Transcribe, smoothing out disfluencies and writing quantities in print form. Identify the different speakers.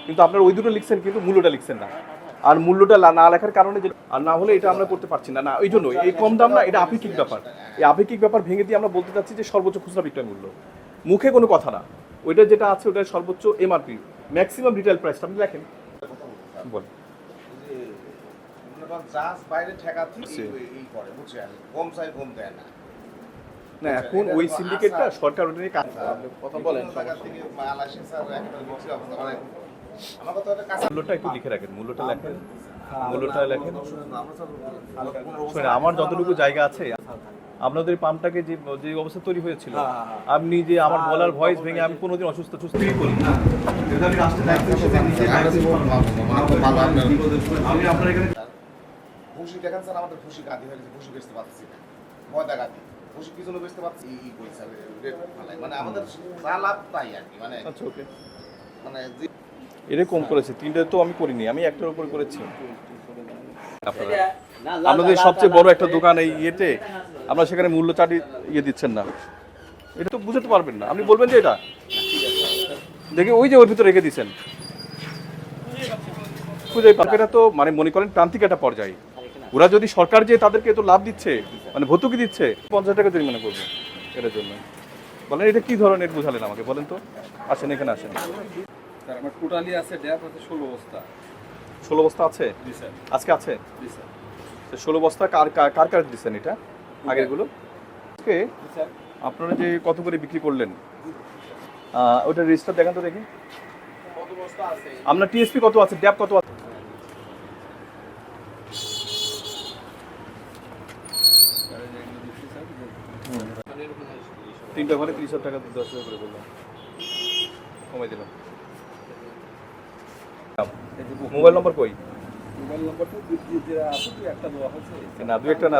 Speaker 1: কিন্তু আপনারা ওই দুটো লিখছেন কিন্তু মূল্যটা লিখছেন না। আর মূল্যটা না লেখার কারণে যে আর না হলে এটা আমরা করতে পারছি না। না ওই জন্য এই কম দাম না, এটা আপেক্ষিক ব্যাপার। এই আপেক্ষিক ব্যাপার ভেঙে দিয়ে আমরা বলতে চাচ্ছি যে সর্বোচ্চ খুচরা বিক্রয় মূল্য, মুখে কোনো কথা না। ওইটা যেটা আছে ওটা সর্বোচ্চ এমআরপি, ম্যাক্সিমাম রিটেল প্রাইস আপনি লেখেন। বলেন
Speaker 2: বাইরে ঠেকাচ্ছি এই করে বুঝছেন, কম চাই কম দেয় না।
Speaker 1: না এখন ওই সিন্ডিকেটটা সরকার ওটা নিয়ে কাজ
Speaker 2: কথা বলেন থেকে মাল আসে স্যার একটা বিক্রি অবস্থা মানে আমার কথা একটা কাঁচা
Speaker 1: মূল্যটা একটু লিখে রাখেন, মূল্যটা লেখেন, মূল্যটা লেখেন। শুনে আমার যতটুকু জায়গা আছে আপনাদের পাম্পটাকে যে যে অবস্থা তৈরি হয়েছিল, আপনি যে আমার বলার ভয়েস ভেঙে আমি কোনোদিন অসুস্থ সুস্থই করি না। আমি আপনার এখানে
Speaker 2: খুশি দেখেন স্যার, আমাদের খুশি গাদি হয়ে গেছে, খুশি বেচতে পারছি না, ময়দা গাদি খুশি কি জন্য বেচতে পারছি এই কই স্যার রেট ফালাই মানে আমাদের যা লাভ তাই আর কি মানে।
Speaker 1: আচ্ছা ওকে,
Speaker 2: মানে
Speaker 1: এটা কম করেছে, তিনটা তো আমি করিনি, আমি একটার উপর করেছি। আপনাদের সবচেয়ে বড় একটা দোকান এই ইয়েতে আমরা সেখানে মূল্য চাটি ইয়ে দিচ্ছেন না, এটা তো বুঝতে পারবেন না। আপনি বলবেন যে এটা দেখে ওই যে ওর ভিতরে রেখে দিচ্ছেন খুঁজে এটা তো মানে মনে করেন প্রান্তিক একটা পর্যায়ে। ওরা যদি সরকার যে তাদেরকে এত লাভ দিচ্ছে মানে ভর্তুকি দিচ্ছে, 50 টাকা জরিমানা করবো এটার জন্য। বলেন এটা কি ধরনের বুঝালেন আমাকে বলেন তো। আসেন এখানে আসেন।
Speaker 3: আমার টোটালি আছে ড্যাপ আছে 16 বস্তা।
Speaker 1: 16 বস্তা আছে
Speaker 3: জি স্যার।
Speaker 1: আজকে আছে?
Speaker 3: জি স্যার।
Speaker 1: 16 বস্তা কার কার কার দিচ্ছেন এটা আগেরগুলো? আজকে
Speaker 3: জি স্যার।
Speaker 1: আপনারা যে কত করে বিক্রি করলেন ওটা রেজিস্টার দেখান তো দেখি।
Speaker 3: কত বস্তা আছে?
Speaker 1: আপনার টিএসপি কত আছে, ড্যাপ কত আছে? তিনটা ঘরে 30,000 টাকা 10,000 করে বললাম, কমাই দিলাম। মোবাইল নম্বর কই?
Speaker 3: মোবাইল নম্বরটা আছে কি একটা দেওয়া হয়েছে?
Speaker 1: না দুই একটা না